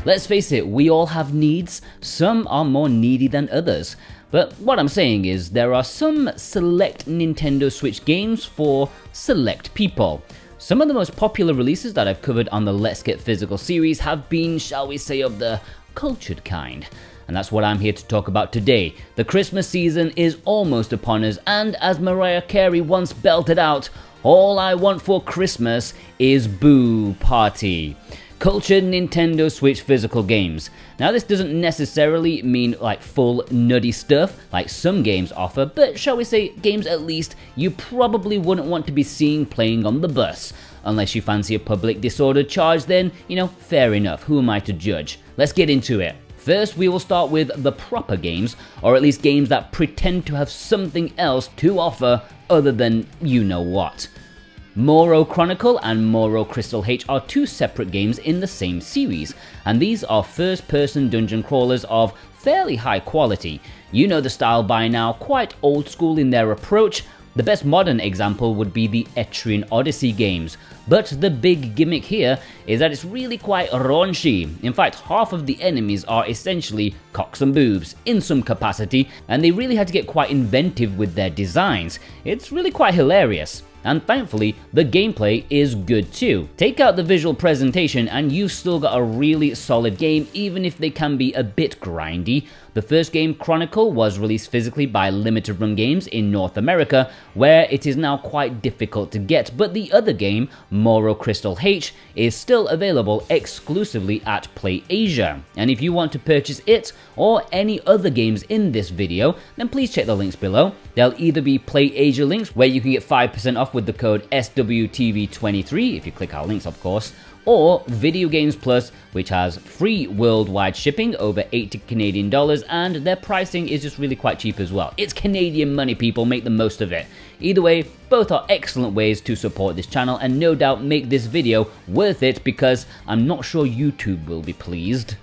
Let's face it, we all have needs. Some are more needy than others. But what I'm saying is there are some select Nintendo Switch games for select people. Some of the most popular releases that I've covered on the Let's Get Physical series have been, shall we say, of the cultured kind. And that's what I'm here to talk about today. The Christmas season is almost upon us, and as Mariah Carey once belted out, all I want for Christmas is Boo Party. Cultured Nintendo Switch physical games. Now this doesn't necessarily mean like full nutty stuff like some games offer, but shall we say games at least you probably wouldn't want to be seeing playing on the bus. Unless you fancy a public disordered charge, then, fair enough, who am I to judge? Let's get into it. First, we will start with the proper games, or at least games that pretend to have something else to offer other than you-know-what. Moero Chronicle and Moero Crystal H are two separate games in the same series, and these are first-person dungeon crawlers of fairly high quality. You know the style by now, quite old school in their approach. The best modern example would be the Etrian Odyssey games, but the big gimmick here is that it's really quite raunchy. In fact, half of the enemies are essentially cocks and boobs in some capacity, and they really had to get quite inventive with their designs. It's really quite hilarious. And thankfully, the gameplay is good too. Take out the visual presentation and you've still got a really solid game, even if they can be a bit grindy. The first game, Chronicle, was released physically by Limited Run Games in North America, where it is now quite difficult to get, but the other game, Moero Crystal H, is still available exclusively at Play Asia. And if you want to purchase it, or any other games in this video, then please check the links below. There'll either be Play Asia links, where you can get 5% off with the code SWTV23, if you click our links of course, or Video Games Plus, which has free worldwide shipping over $80 Canadian, and their pricing is just really quite cheap as well. It's Canadian money, people, make the most of it. Either way, both are excellent ways to support this channel and no doubt make this video worth it, because I'm not sure YouTube will be pleased.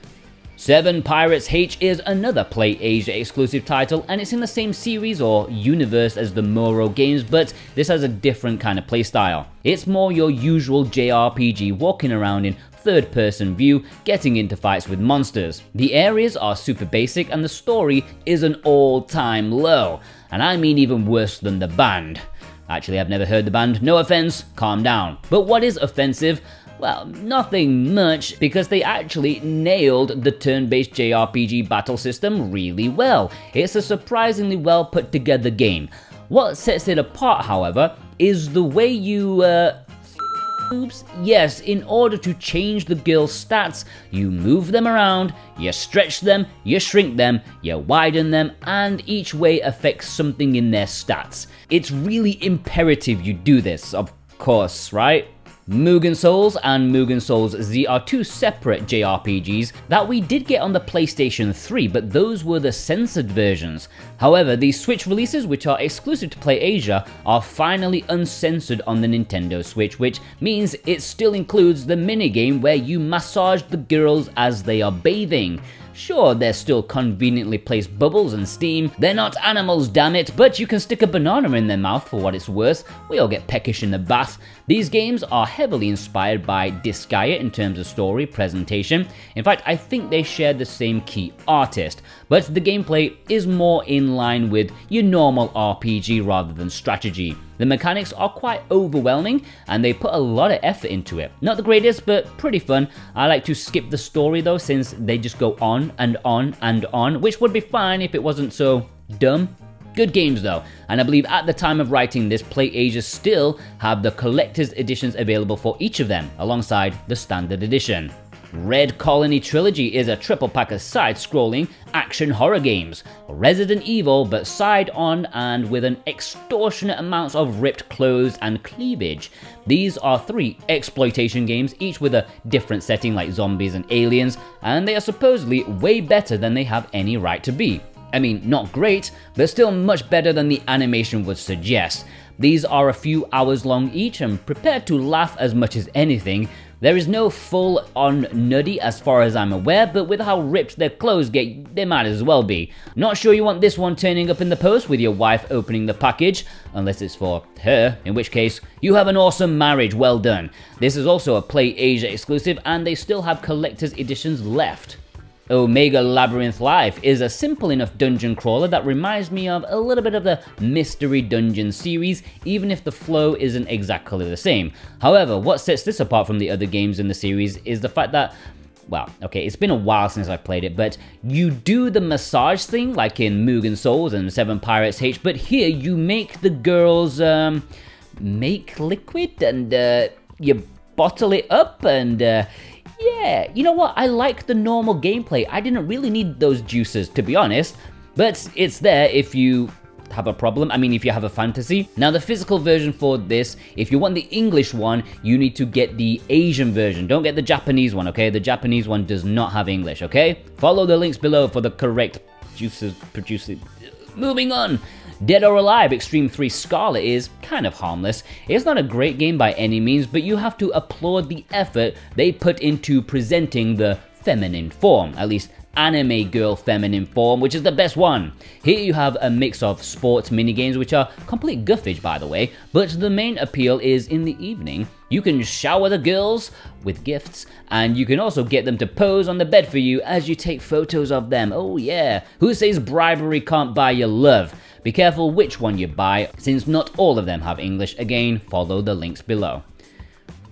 7 Pirates H is another Play Asia exclusive title, and it's in the same series or universe as the Moero games, but this has a different kind of playstyle. It's more your usual JRPG, walking around in third-person view, getting into fights with monsters. The areas are super basic and the story is an all-time low, and I mean even worse than the band. Actually, I've never heard the band, no offense, calm down. But what is offensive? Well, nothing much, because they actually nailed the turn-based JRPG battle system really well. It's a surprisingly well put together game. What sets it apart, however, is the way you, Oops. Yes, in order to change the girl's stats, you move them around, you stretch them, you shrink them, you widen them, and each way affects something in their stats. It's really imperative you do this, of course, right? Mugen Souls and Mugen Souls Z are two separate JRPGs that we did get on the PlayStation 3, but those were the censored versions. However, the Switch releases, which are exclusive to Play Asia, are finally uncensored on the Nintendo Switch, which means it still includes the minigame where you massage the girls as they are bathing. Sure, they're still conveniently placed bubbles and steam. They're not animals, damn it, but you can stick a banana in their mouth for what it's worth. We all get peckish in the bath. These games are heavily inspired by Disgaea in terms of story, presentation. In fact, I think they share the same key artist, but the gameplay is more in line with your normal RPG rather than strategy. The mechanics are quite overwhelming and they put a lot of effort into it. Not the greatest, but pretty fun. I like to skip the story though, since they just go on and on and on, which would be fine if it wasn't so dumb. Good games though, and I believe at the time of writing this, Play Asia still have the collector's editions available for each of them, alongside the standard edition. Red Colony Trilogy is a triple pack of side-scrolling action horror games. Resident Evil, but side-on and with an extortionate amounts of ripped clothes and cleavage. These are 3 exploitation games, each with a different setting like zombies and aliens, and they are supposedly way better than they have any right to be. I mean, not great, but still much better than the animation would suggest. These are a few hours long each and prepared to laugh as much as anything. There is no full-on nudie as far as I'm aware, but with how ripped their clothes get, they might as well be. Not sure you want this one turning up in the post with your wife opening the package, unless it's for her, in which case, you have an awesome marriage, well done. This is also a Play Asia exclusive, and they still have collector's editions left. Omega Labyrinth Life is a simple enough dungeon crawler that reminds me of a little bit of the Mystery Dungeon series, even if the flow isn't exactly the same. However, what sets this apart from the other games in the series is the fact that, well, okay, it's been a while since I've played it, but you do the massage thing like in Mugen Souls and 7 Pirates H, but here you make the girls, make liquid and you bottle it up and yeah, you know what, I like the normal gameplay. I didn't really need those juices, to be honest, but it's there if you have a problem. I mean, if you have a fantasy. Now, the physical version for this, if you want the English one, you need to get the Asian version. Don't get the Japanese one, okay? The Japanese one does not have English, okay? Follow the links below for the correct juices producing. Moving on. Dead or Alive Xtreme 3 Scarlet is kind of harmless. It's not a great game by any means, but you have to applaud the effort they put into presenting the feminine form, at least anime girl feminine form, which is the best one. Here you have a mix of sports minigames, which are complete guffage by the way, but the main appeal is in the evening. You can shower the girls with gifts, and you can also get them to pose on the bed for you as you take photos of them. Oh yeah, who says bribery can't buy your love? Be careful which one you buy, since not all of them have English. Again, follow the links below.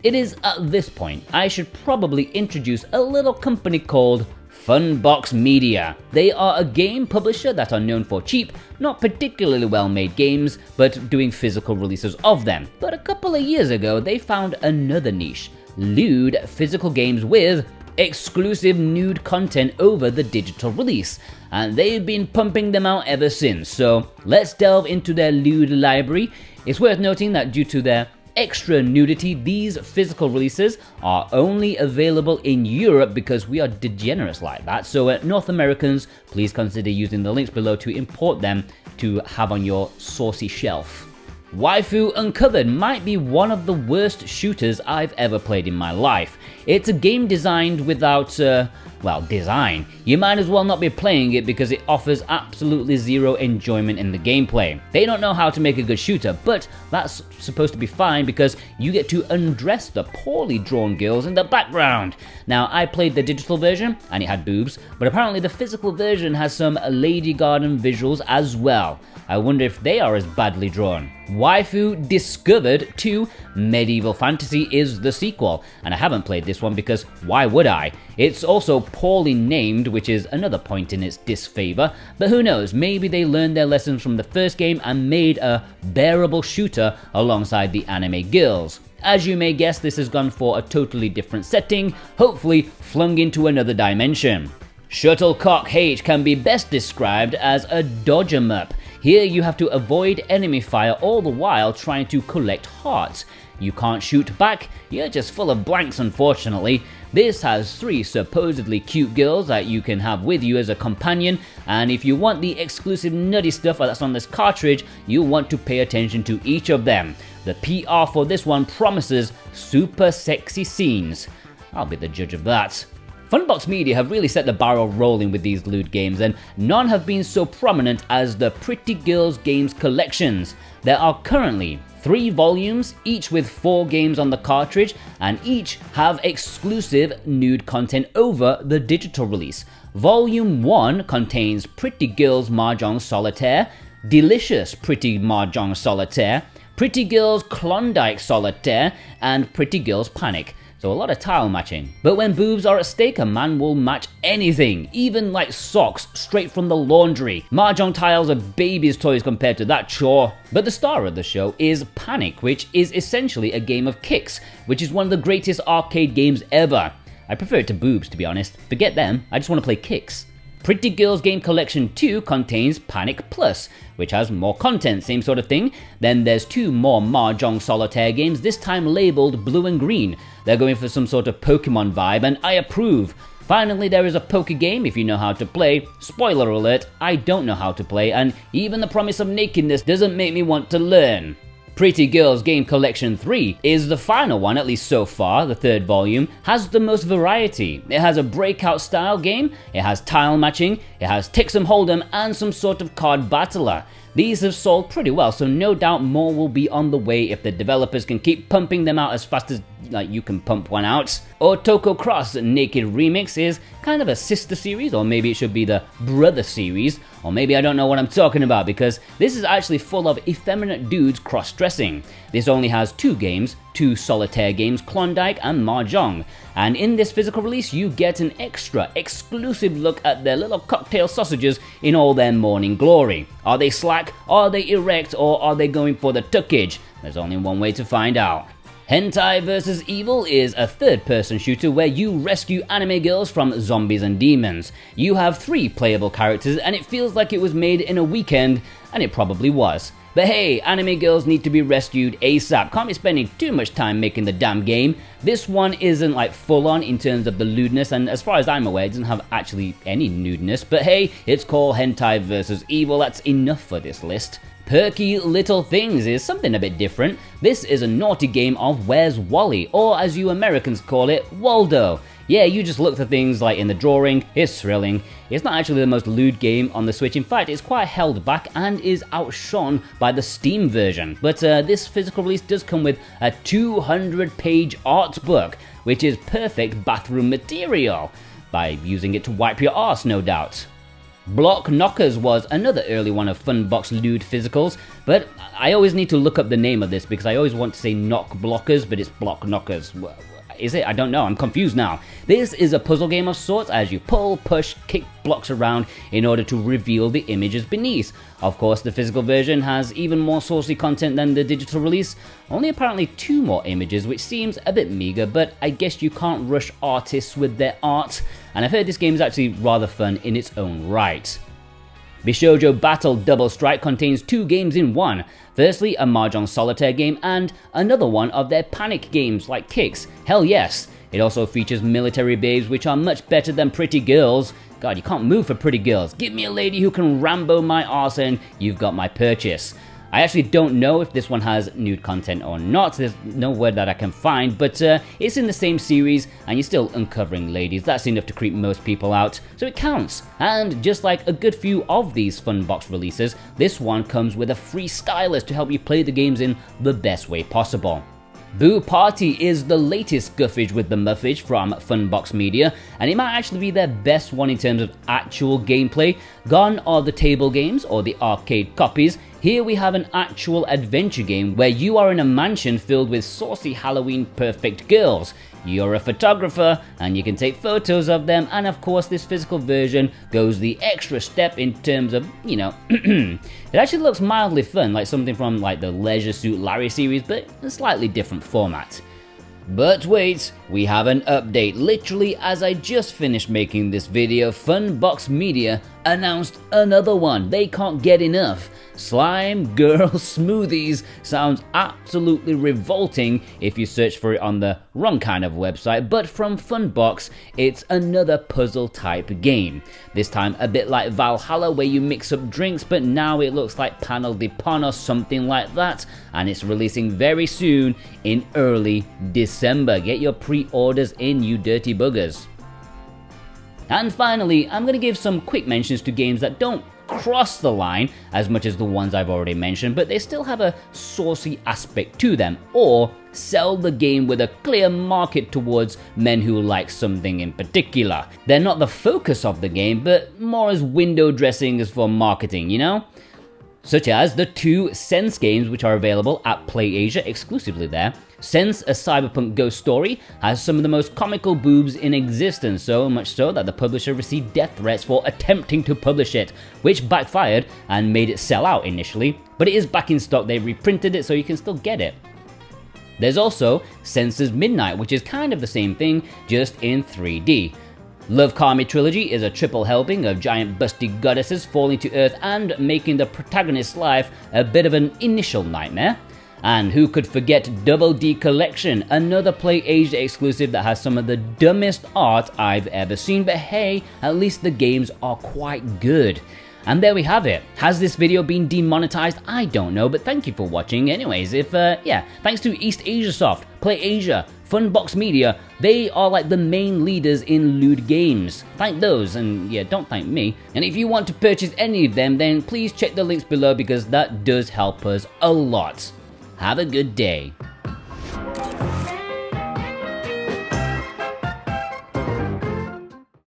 It is at this point I should probably introduce a little company called Funbox Media. They are a game publisher that are known for cheap, not particularly well-made games, but doing physical releases of them. But a couple of years ago, they found another niche: lewd physical games with exclusive nude content over the digital release, and they've been pumping them out ever since. So let's delve into their lewd library. It's worth noting that due to their extra nudity, these physical releases are only available in Europe because we are degenerates like that. So North Americans, please consider using the links below to import them to have on your saucy shelf. Waifu Uncovered might be one of the worst shooters I've ever played in my life. It's a game designed without, well, design. You might as well not be playing it because it offers absolutely zero enjoyment in the gameplay. They don't know how to make a good shooter, but that's supposed to be fine because you get to undress the poorly drawn girls in the background. Now, I played the digital version and it had boobs, but apparently the physical version has some Lady Garden visuals as well. I wonder if they are as badly drawn. Waifu Discovered 2 Medieval Fantasy is the sequel, and I haven't played this one because why would I? It's also poorly named, which is another point in its disfavor, but who knows, maybe they learned their lessons from the first game and made a bearable shooter alongside the anime girls. As you may guess, this has gone for a totally different setting, hopefully flung into another dimension. Shuttlecock-H can be best described as a dodge 'em up. Here you have to avoid enemy fire all the while trying to collect hearts. You can't shoot back, you're just full of blanks unfortunately. This has 3 supposedly cute girls that you can have with you as a companion, and if you want the exclusive nutty stuff that's on this cartridge, you'll want to pay attention to each of them. The PR for this one promises super sexy scenes. I'll be the judge of that. Funbox Media have really set the barrel rolling with these lewd games, and none have been so prominent as the Pretty Girls Games collections. There are currently 3 volumes, each with 4 games on the cartridge, and each have exclusive nude content over the digital release. Volume 1 contains Pretty Girls Mahjong Solitaire, Delicious Pretty Mahjong Solitaire, Pretty Girls Klondike Solitaire, and Pretty Girls Panic. So a lot of tile matching. But when boobs are at stake, a man will match anything, even like socks straight from the laundry. Mahjong tiles are baby's toys compared to that chore. But the star of the show is Panic, which is essentially a game of kicks, which is one of the greatest arcade games ever. I prefer it to boobs, to be honest. Forget them, I just want to play kicks. Pretty Girls Game Collection 2 contains Panic Plus, which has more content, same sort of thing. Then there's 2 more Mahjong Solitaire games, this time labeled Blue and Green. They're going for some sort of Pokemon vibe, and I approve. Finally, there is a poker game if you know how to play. Spoiler alert, I don't know how to play, and even the promise of nakedness doesn't make me want to learn. Pretty Girls Game Collection 3 is the final one, at least so far. The third volume has the most variety. It has a breakout style game, it has tile matching, it has Tix'em Hold'em, and some sort of card battler. These have sold pretty well, so no doubt more will be on the way if the developers can keep pumping them out as fast as you can pump one out. Otoko Cross Naked Remix is kind of a sister series, or maybe it should be the brother series, or maybe I don't know what I'm talking about, because this is actually full of effeminate dudes cross-dressing. This only has 2 games, 2 solitaire games, Klondike and Mahjong, and in this physical release you get an extra exclusive look at their little cocktail sausages in all their morning glory. Are they slack, are they erect, or are they going for the tuckage? There's only one way to find out. Hentai vs. Evil is a third-person shooter where you rescue anime girls from zombies and demons. You have 3 playable characters and it feels like it was made in a weekend, and it probably was. But hey, anime girls need to be rescued ASAP, can't be spending too much time making the damn game. This one isn't like full on in terms of the lewdness, and as far as I'm aware it doesn't have actually any nudeness, but hey, it's called Hentai vs. Evil, that's enough for this list. Perky Little Things is something a bit different. This is a naughty game of Where's Wally, or as you Americans call it, Waldo. Yeah, you just look for things like in the drawing, it's thrilling. It's not actually the most lewd game on the Switch, in fact it's quite held back and is outshone by the Steam version. But this physical release does come with a 200-page art book, which is perfect bathroom material, by using it to wipe your arse, no doubt. Block Knockers was another early one of Funbox lewd physicals, but I always need to look up the name of this because I always want to say Knock Blockers, but it's Block Knockers. Is it? I don't know, I'm confused now. This is a puzzle game of sorts as you pull, push, kick blocks around in order to reveal the images beneath. Of course, the physical version has even more saucy content than the digital release, only apparently 2 more images, which seems a bit meager, but I guess you can't rush artists with their art, and I've heard this game is actually rather fun in its own right. Bishoujo Battle Double Strike contains 2 games in one. Firstly, a Mahjong solitaire game and another one of their panic games like Kicks. Hell yes! It also features military babes which are much better than pretty girls. God, you can't move for pretty girls. Give me a lady who can Rambo my arse and you've got my purchase. I actually don't know if this one has nude content or not, there's no word that I can find, but it's in the same series and you're still uncovering ladies, that's enough to creep most people out, so it counts. And just like a good few of these Funbox releases, this one comes with a free stylus to help you play the games in the best way possible. Boo Party is the latest guffage with the muffage from Funbox Media, and it might actually be their best one in terms of actual gameplay. Gone are the table games or the arcade copies. Here we have an actual adventure game where you are in a mansion filled with saucy Halloween perfect girls. You're a photographer and you can take photos of them, and of course this physical version goes the extra step in terms of, it actually looks mildly fun, like something from like the Leisure Suit Larry series, but a slightly different format. But wait, we have an update. Literally as I just finished making this video, Funbox Media announced another one. They can't get enough. Slime Girl Smoothies sounds absolutely revolting if you search for it on the wrong kind of website, but from Funbox, it's another puzzle type game. This time a bit like Valhalla where you mix up drinks, but now it looks like Panel de Pon or something like that, and it's releasing very soon in early December. Get your pre-orders in, you dirty buggers. And finally, I'm going to give some quick mentions to games that don't cross the line as much as the ones I've already mentioned, but they still have a saucy aspect to them, or sell the game with a clear market towards men who like something in particular. They're not the focus of the game, but more as window dressing as for marketing, Such as the 2 Sense games which are available at Play Asia exclusively there. Sense, a cyberpunk ghost story, has some of the most comical boobs in existence, so much so that the publisher received death threats for attempting to publish it, which backfired and made it sell out initially, but it is back in stock, they reprinted it so you can still get it. There's also Sense's Midnight, which is kind of the same thing, just in 3D. LoveKami Trilogy is a triple helping of giant busty goddesses falling to earth and making the protagonist's life a bit of an initial nightmare. And who could forget Double D Collection, another Play Asia exclusive that has some of the dumbest art I've ever seen, but hey, at least the games are quite good. And there we have it. Has this video been demonetized? I don't know, but thank you for watching anyways. Thanks to Eastasiasoft, Play Asia, Funbox Media, they are like the main leaders in lewd games. Thank those, and yeah, don't thank me. And if you want to purchase any of them, then please check the links below because that does help us a lot. Have a good day.